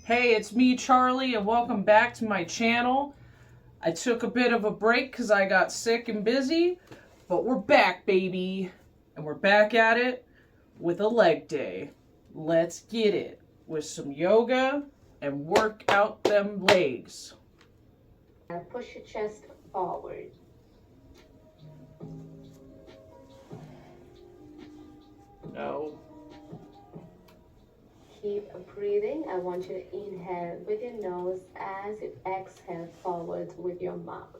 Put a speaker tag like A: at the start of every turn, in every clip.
A: Hey, it's me, Charlie, and welcome back to my channel. I took a bit of a break because I got sick and busy, but we're back, baby. And we're back at it with a leg day. Let's get it with some yoga and work out them legs.
B: Now push your chest forward.
A: No.
B: Keep breathing. I want you to inhale with your nose as you exhale forward with your mouth.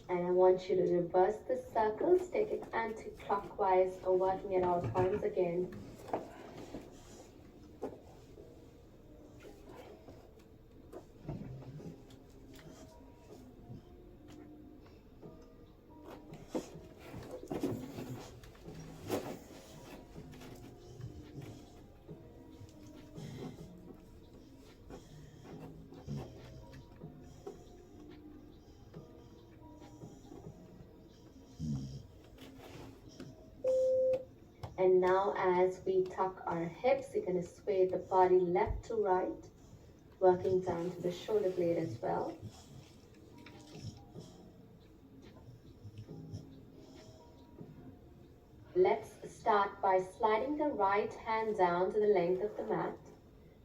B: And I want you to reverse the circles, take it anti-clockwise, working at all points again. And now as we tuck our hips, you're going to sway the body left to right, working down to the shoulder blade as well. Let's start by sliding the right hand down to the length of the mat.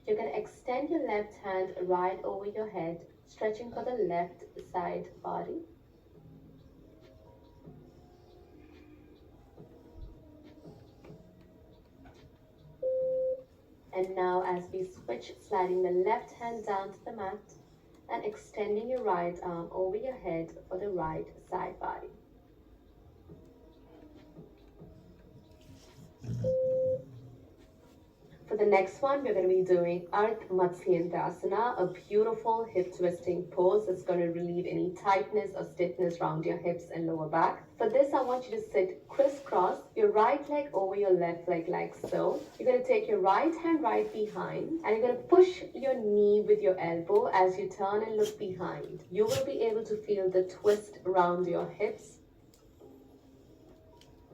B: You're going to extend your left hand right over your head, stretching for the left side body. And now as we switch, sliding the left hand down to the mat and extending your right arm over your head for the right side body. For the next one, we're going to be doing Ardha Matsyendrasana, a beautiful hip twisting pose that's going to relieve any tightness or stiffness around your hips and lower back. For this, I want you to sit crisscross, your right leg over your left leg like so. You're going to take your right hand right behind and you're going to push your knee with your elbow as you turn and look behind. You will be able to feel the twist around your hips.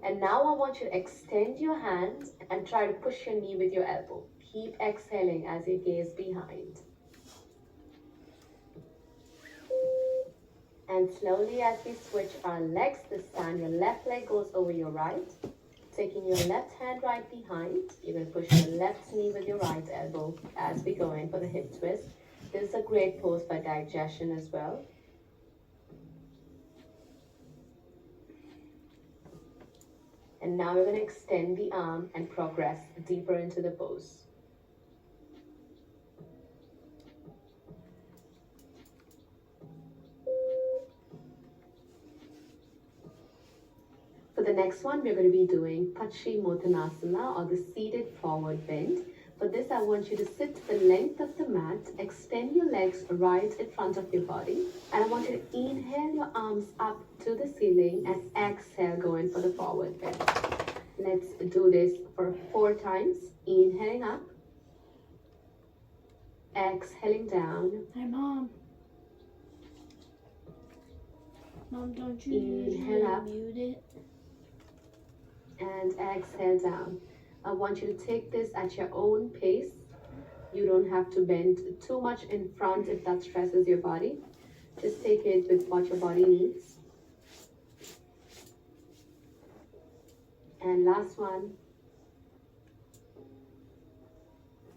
B: And now I want you to extend your hands and try to push your knee with your elbow. Keep exhaling as you gaze behind. And slowly as we switch our legs, this time your left leg goes over your right. Taking your left hand right behind, you're going to push your left knee with your right elbow as we go in for the hip twist. This is a great pose for digestion as well. And now we're going to extend the arm and progress deeper into the pose. For the next one, we're going to be doing Paschimottanasana, or the seated forward bend. For this, I want you to sit to the length of the mat, extend your legs right in front of your body, and I want you to inhale your arms up to the ceiling and exhale going for the forward bend. Let's do this for 4 times. Inhaling up, exhaling down.
C: Hey, Mom. Mom, don't you
B: Inhale up.
C: mute it?
B: And exhale down. I want you to take this at your own pace. You don't have to bend too much in front if that stresses your body. Just take it with what your body needs. And last one.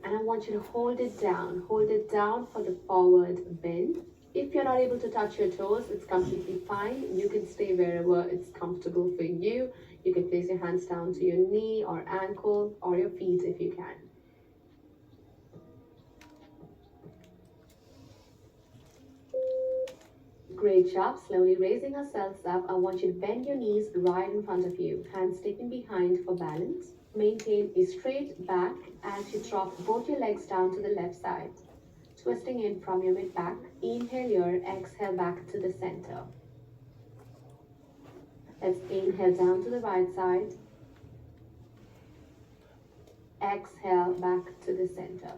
B: And I want you to hold it down. Hold it down for the forward bend. If you're not able to touch your toes, it's completely fine. You can stay wherever it's comfortable for you. You can place your hands down to your knee or ankle or your feet if you can. Great job. Slowly raising ourselves up. I want you to bend your knees right in front of you. Hands taken behind for balance. Maintain a straight back as you drop both your legs down to the left side. Twisting in from your mid back. Inhale here, exhale back to the center. Let's inhale down to the right side. Exhale back to the center.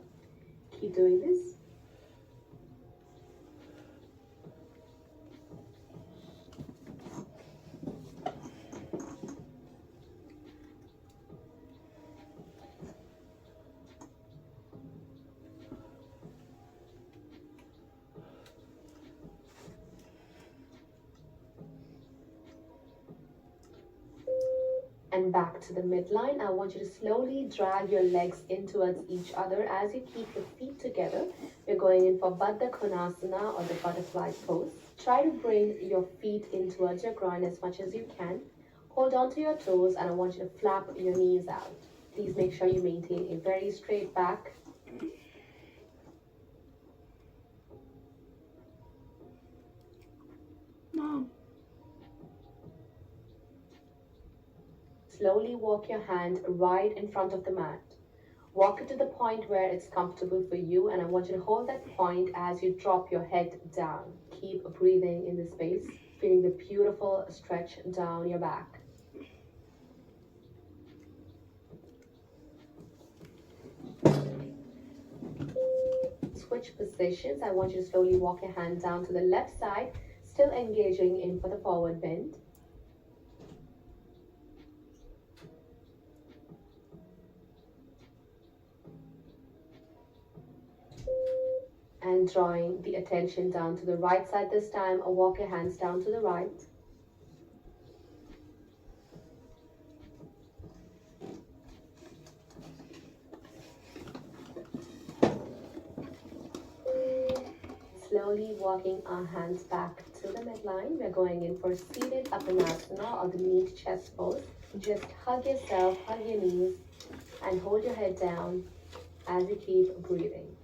B: Keep doing this. And back to the midline. I want you to slowly drag your legs in towards each other as you keep your feet together. We're going in for Baddha Konasana or the butterfly pose. Try to bring your feet in towards your groin as much as you can. Hold on to your toes and I want you to flap your knees out. Please make sure you maintain a very straight back.
C: Mom.
B: Slowly walk your hand right in front of the mat. Walk it to the point where it's comfortable for you, and I want you to hold that point as you drop your head down. Keep breathing in this space, feeling the beautiful stretch down your back. Switch positions. I want you to slowly walk your hand down to the left side, still engaging in for the forward bend. And drawing the attention down to the right side this time, or walk your hands down to the right. Slowly walking our hands back to the midline. We're going in for seated Uttanasana or the neat chest pose. Just hug yourself, hug your knees, and hold your head down as you keep breathing.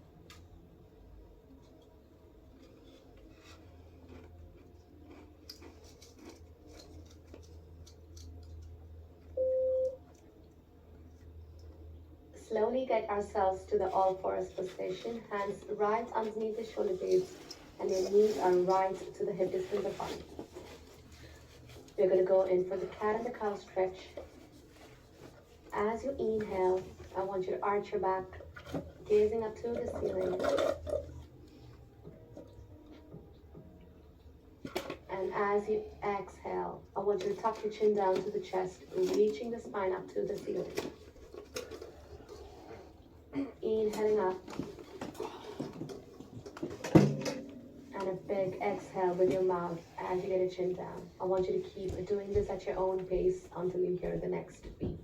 B: Slowly get ourselves to the all fours position. Hands right underneath the shoulder blades and your knees are right to the hip distance apart. We're going to go in for the cat and the cow stretch. As you inhale, I want you to arch your back, gazing up to the ceiling. And as you exhale, I want you to tuck your chin down to the chest, reaching the spine up to the ceiling. Inhaling up. And a big exhale with your mouth as you get your chin down. I want you to keep doing this at your own pace until you hear the next beat.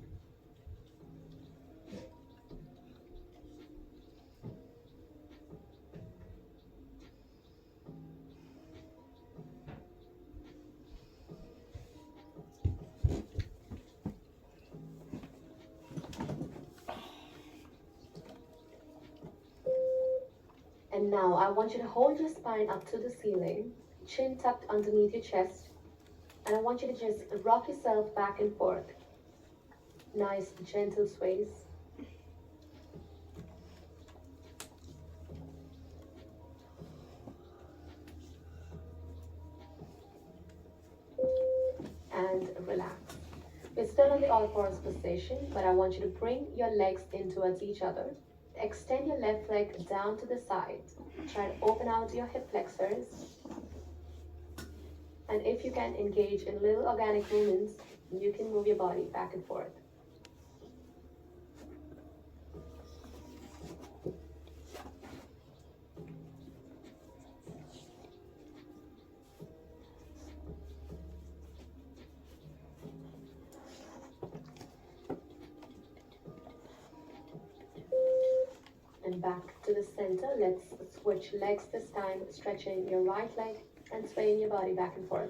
B: And now I want you to hold your spine up to the ceiling, chin tucked underneath your chest, and I want you to just rock yourself back and forth. Nice, gentle sways. And relax. We're still in the all fours position, but I want you to bring your legs in towards each other. Extend your left leg down to the side. Try to open out your hip flexors. And if you can engage in little organic movements, you can move your body back and forth. And back to the center. Let's switch legs this time, stretching your right leg and swaying your body back and forth.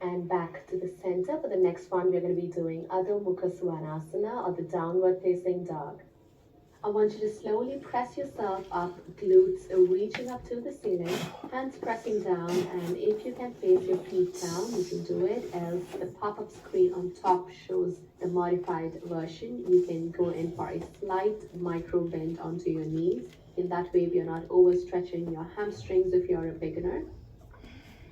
B: And back to the center. For the next one, we're going to be doing Adho Mukha Svanasana or the downward facing dog. I want you to slowly press yourself up, glutes reaching up to the ceiling, hands pressing down, and if you can place your feet down, you can do it, else the pop-up screen on top shows the modified version. You can go in for a slight micro bend onto your knees. In that way, we are not overstretching your hamstrings if you're a beginner.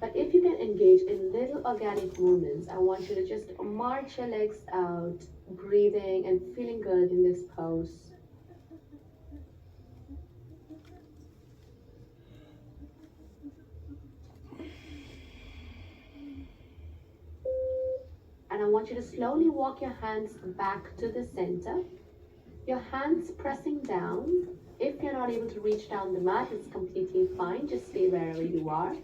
B: But if you can engage in little organic movements, I want you to just march your legs out, breathing and feeling good in this pose. And I want you to slowly walk your hands back to the center. Your hands pressing down. If you're not able to reach down the mat, it's completely fine. Just stay wherever you are.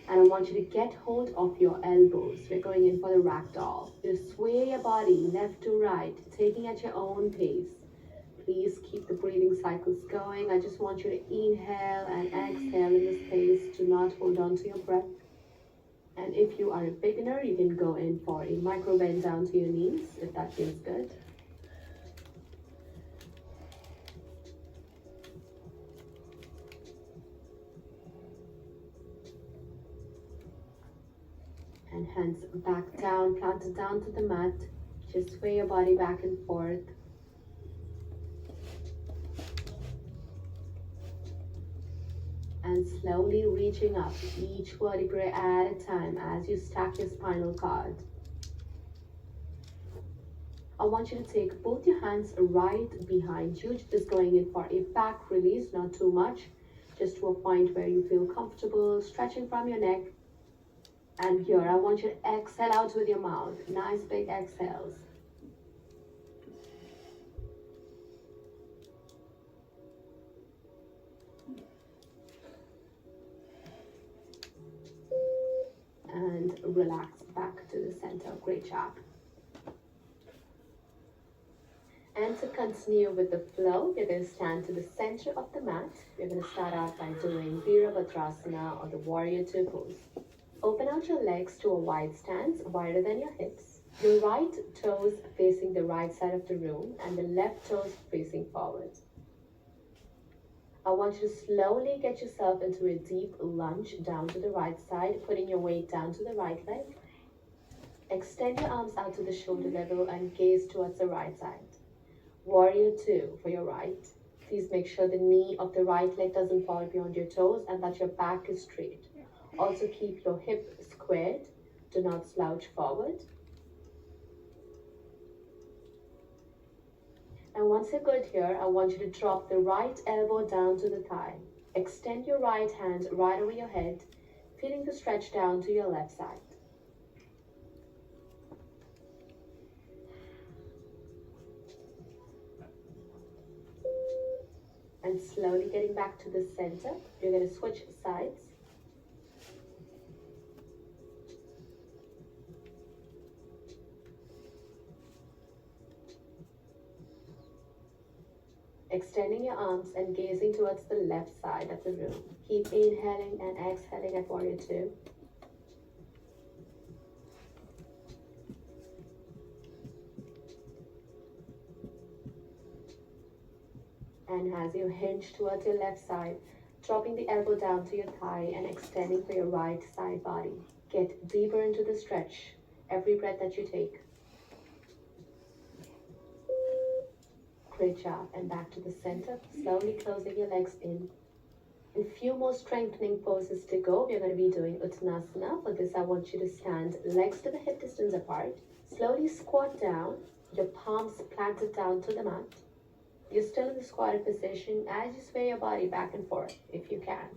B: And I want you to get hold of your elbows. We're going in for the ragdoll. You sway your body left to right, taking at your own pace. Please keep the breathing cycles going. I just want you to inhale and exhale in this pace. Do not hold on to your breath. And if you are a beginner, you can go in for a micro bend down to your knees if that feels good. And hands back down, planted down to the mat. Just sway your body back and forth. And slowly reaching up each vertebrae at a time as you stack your spinal cord. I want you to take both your hands right behind you, just going in for a back release, not too much, just to a point where you feel comfortable, stretching from your neck. And here, I want you to exhale out with your mouth. Nice big exhales. And relax back to the center. Great job. And to continue with the flow, you're going to stand to the center of the mat. You're going to start out by doing Virabhadrasana or the Warrior Two pose. Open out your legs to a wide stance, wider than your hips. Your right toes facing the right side of the room and the left toes facing forward. I want you to slowly get yourself into a deep lunge down to the right side, putting your weight down to the right leg. Extend your arms out to the shoulder level and gaze towards the right side. Warrior Two for your right. Please make sure the knee of the right leg doesn't fall beyond your toes and that your back is straight. Also keep your hip squared. Do not slouch forward. And once you're good here, I want you to drop the right elbow down to the thigh. Extend your right hand right over your head, feeling the stretch down to your left side. And slowly getting back to the center, you're going to switch sides. Extending your arms and gazing towards the left side of the room. Keep inhaling and exhaling at Warrior Two. And as you hinge towards your left side, dropping the elbow down to your thigh and extending for your right side body. Get deeper into the stretch every breath that you take. Great job. And back to the center, slowly closing your legs in. A few more strengthening poses to go. We're going to be doing Uttanasana. For this, I want you to stand legs to the hip distance apart. Slowly squat down, your palms planted down to the mat. You're still in the squatted position as you sway your body back and forth, if you can.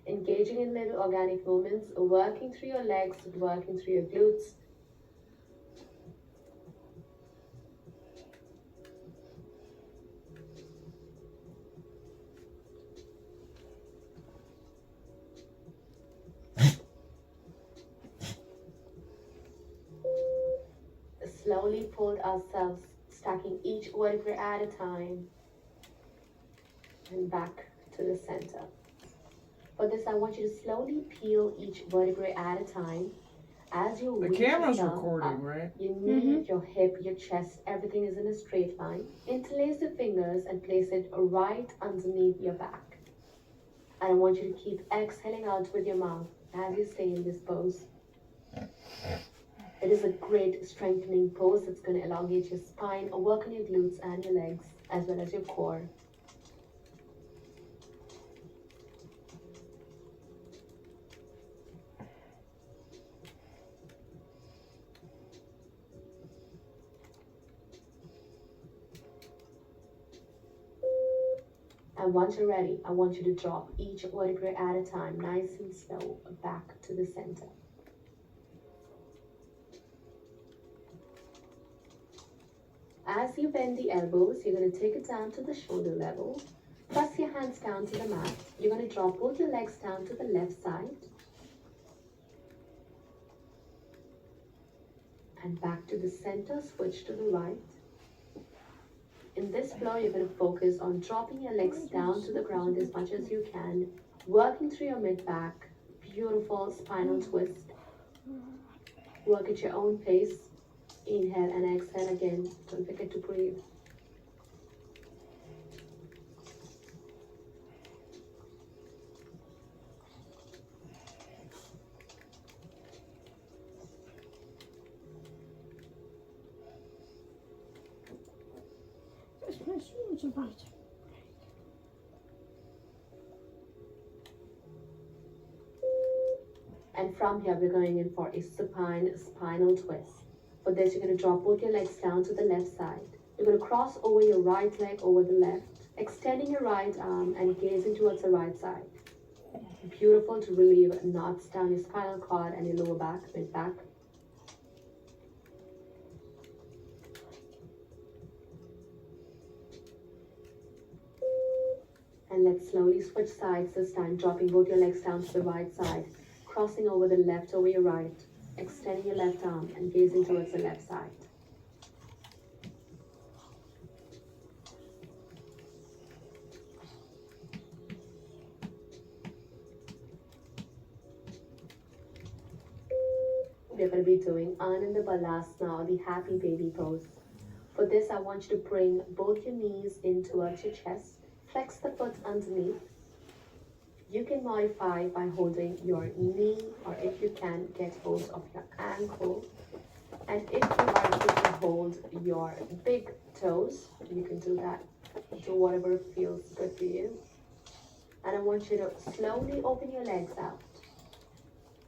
B: Engaging in little organic movements, working through your legs, working through your glutes. Slowly fold ourselves, stacking each vertebrae at a time. And back to the center. For this, I want you to slowly peel each vertebrae at a time. As you
A: The
B: reach
A: camera's
B: yourself
A: recording,
B: up,
A: right?
B: your knee, your hip, your chest, everything is in a straight line. Interlace your fingers and place it right underneath your back. And I want you to keep exhaling out with your mouth as you stay in this pose. It is a great strengthening pose. It's going to elongate your spine, work on your glutes and your legs, as well as your core. And once you're ready, I want you to drop each vertebrae at a time, nice and slow, back to the center. As you bend the elbows, you're going to take it down to the shoulder level. Press your hands down to the mat. You're going to drop both your legs down to the left side. And back to the center, switch to the right. In this flow, you're going to focus on dropping your legs down to the ground as much as you can, working through your mid-back, beautiful spinal twist. Work at your own pace. Inhale and exhale again. Don't forget to breathe. And from here, we're going in for a supine spinal twist. For this, you're going to drop both your legs down to the left side. You're going to cross over your right leg over the left, extending your right arm and gazing towards the right side. Beautiful to relieve knots down your spinal cord and your lower back, mid-back. And let's slowly switch sides this time, dropping both your legs down to the right side, crossing over the left over your right, extending your left arm and gazing towards the left side. We're going to be doing Ananda Balasana, the happy baby pose. For this, I want you to bring both your knees in towards your chest. Flex the foot underneath. You can modify by holding your knee, or if you can, get hold of your ankle. And if you are able to hold your big toes, you can do that. Do whatever feels good for you. And I want you to slowly open your legs out,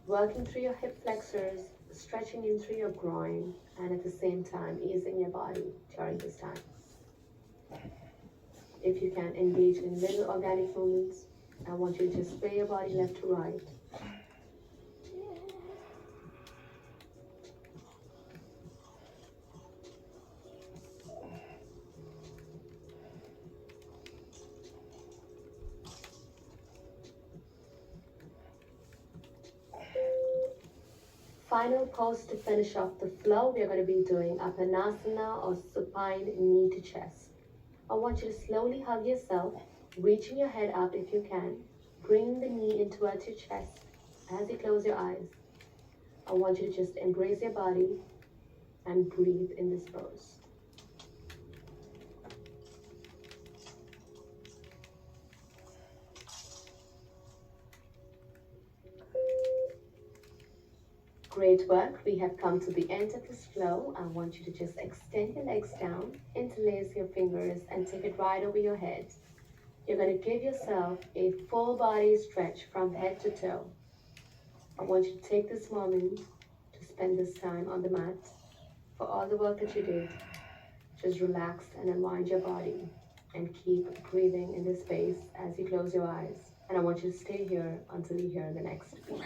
B: working through your hip flexors, stretching in through your groin, and at the same time, easing your body during this time. If you can, engage in little organic movements. I want you to just sway your body left to right. Final pose to finish off the flow, we are going to be doing Apanasana or supine knee to chest. I want you to slowly hug yourself, reaching your head up if you can, bringing the knee in towards your chest as you close your eyes. I want you to just embrace your body and breathe in this pose. Great work. We have come to the end of this flow. I want you to just extend your legs down, interlace your fingers, and take it right over your head. You're going to give yourself a full body stretch from head to toe. I want you to take this moment to spend this time on the mat. For all the work that you did, just relax and unwind your body and keep breathing in this space as you close your eyes. And I want you to stay here until you hear the next beat.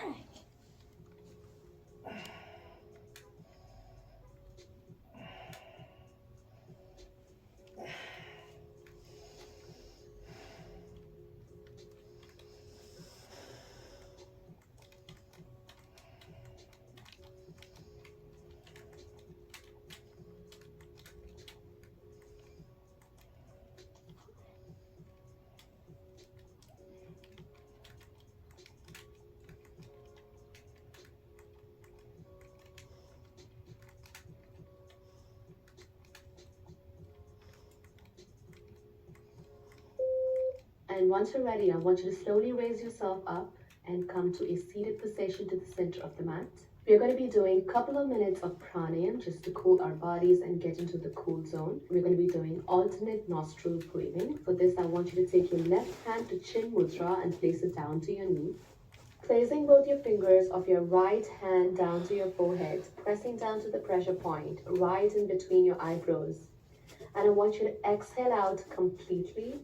B: And once you're ready, I want you to slowly raise yourself up and come to a seated position to the center of the mat. We're going to be doing a couple of minutes of pranayam just to cool our bodies and get into the cool zone. We're going to be doing alternate nostril breathing. For this, I want you to take your left hand to chin mudra and place it down to your knee. Placing both your fingers of your right hand down to your forehead, pressing down to the pressure point right in between your eyebrows. And I want you to exhale out completely.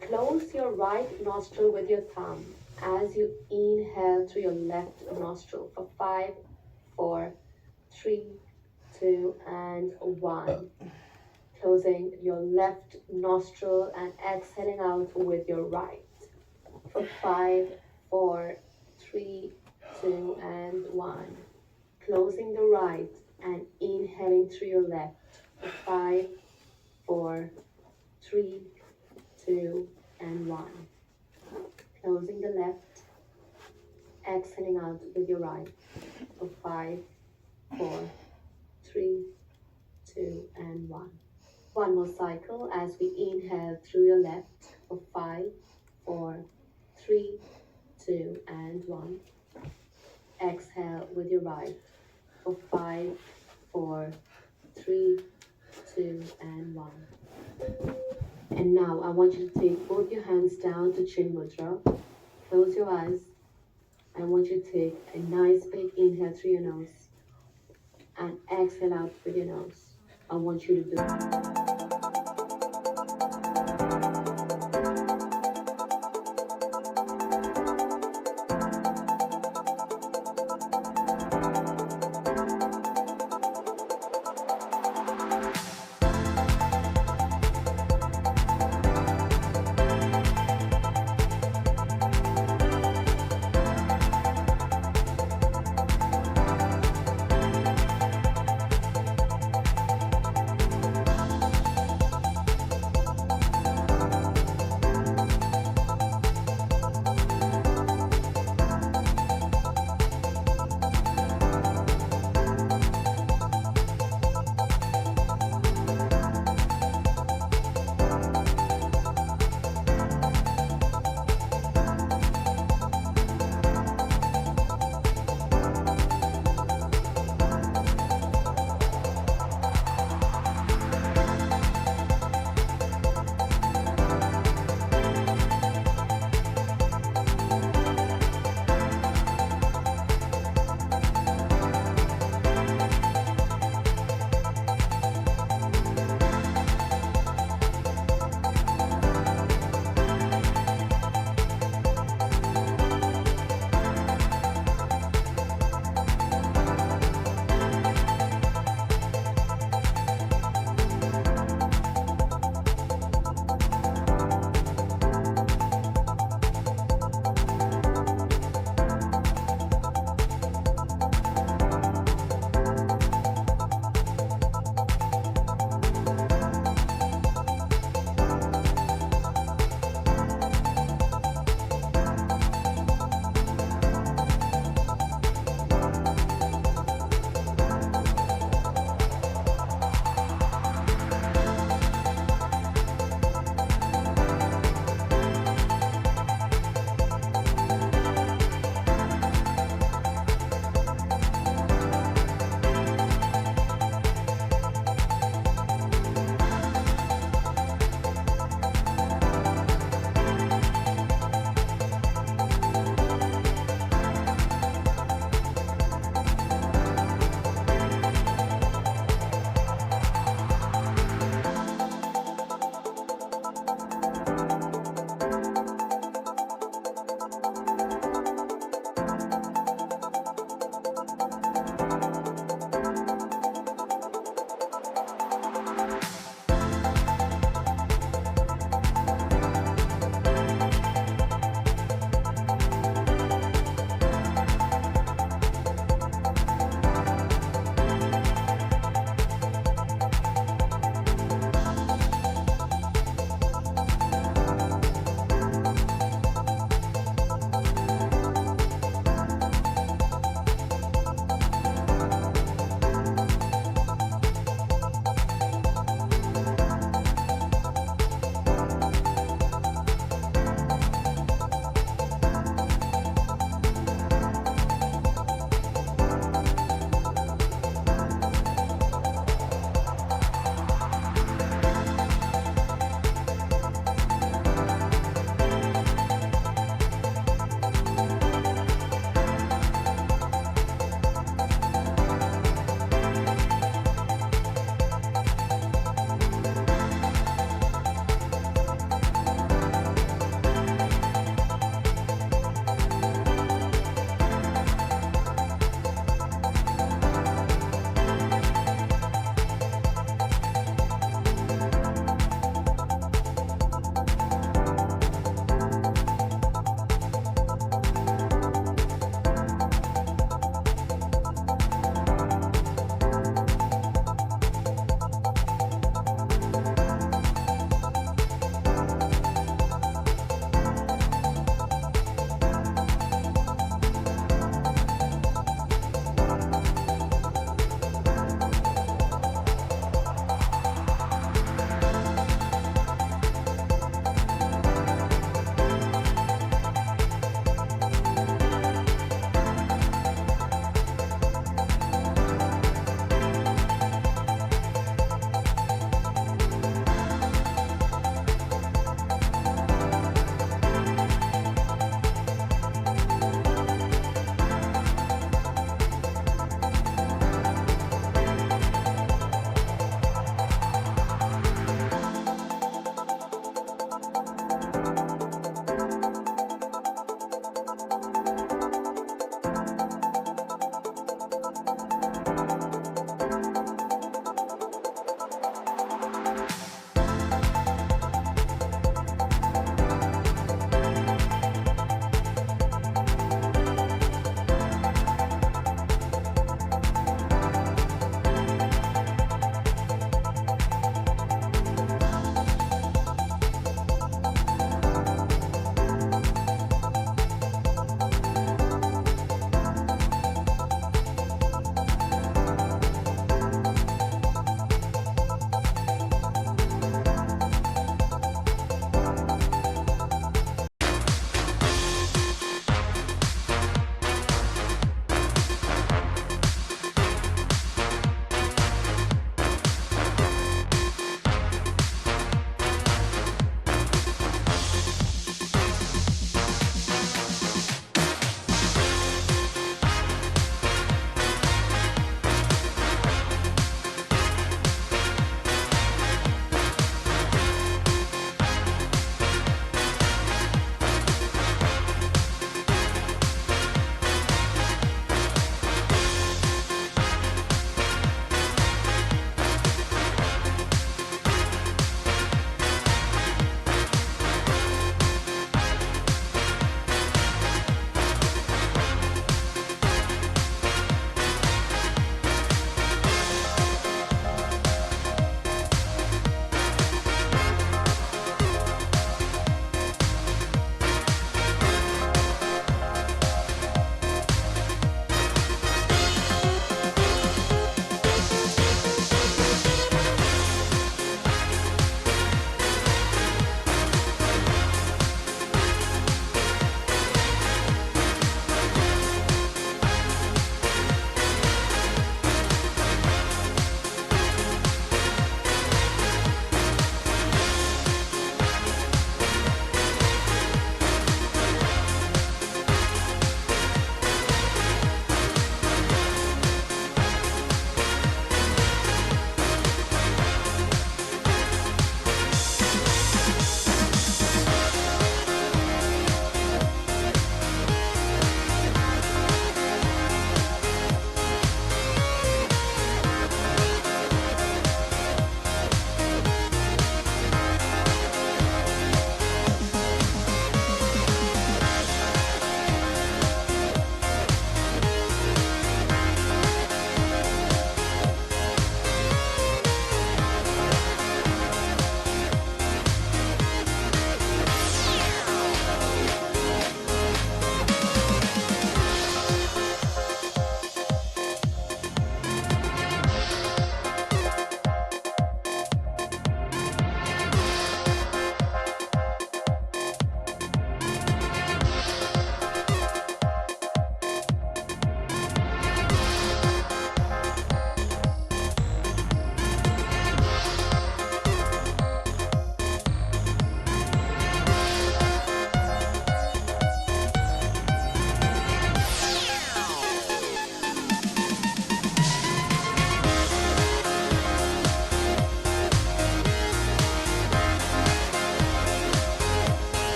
B: Close your right nostril with your thumb as you inhale through your left nostril for 5, 4, 3, 2, and 1. closing your left nostril and exhaling out with your right. For 5, 4, 3, 2, and 1. Closing the right and inhaling through your left. For 5, 4, 3, 2, and 1. Closing the left, exhaling out with your right. For 5, 4, 3, 2, and 1. One more cycle as we inhale through your left. For 5, 4, 3, 2, and 1. Exhale with your right. For 5, 4, 3, 2, and 1. And now I want you to take both your hands down to Chin Mudra. Close your eyes. I want you to take a nice big inhale through your nose and exhale out with your nose. I want you to do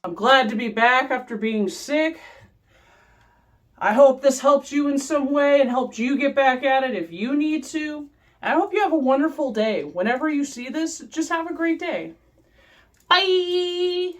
A: I'm glad to be back after being sick. I hope this helped you in some way and helped you get back at it if you need to. And I hope you have a wonderful day. Whenever you see this, just have a great day. Bye!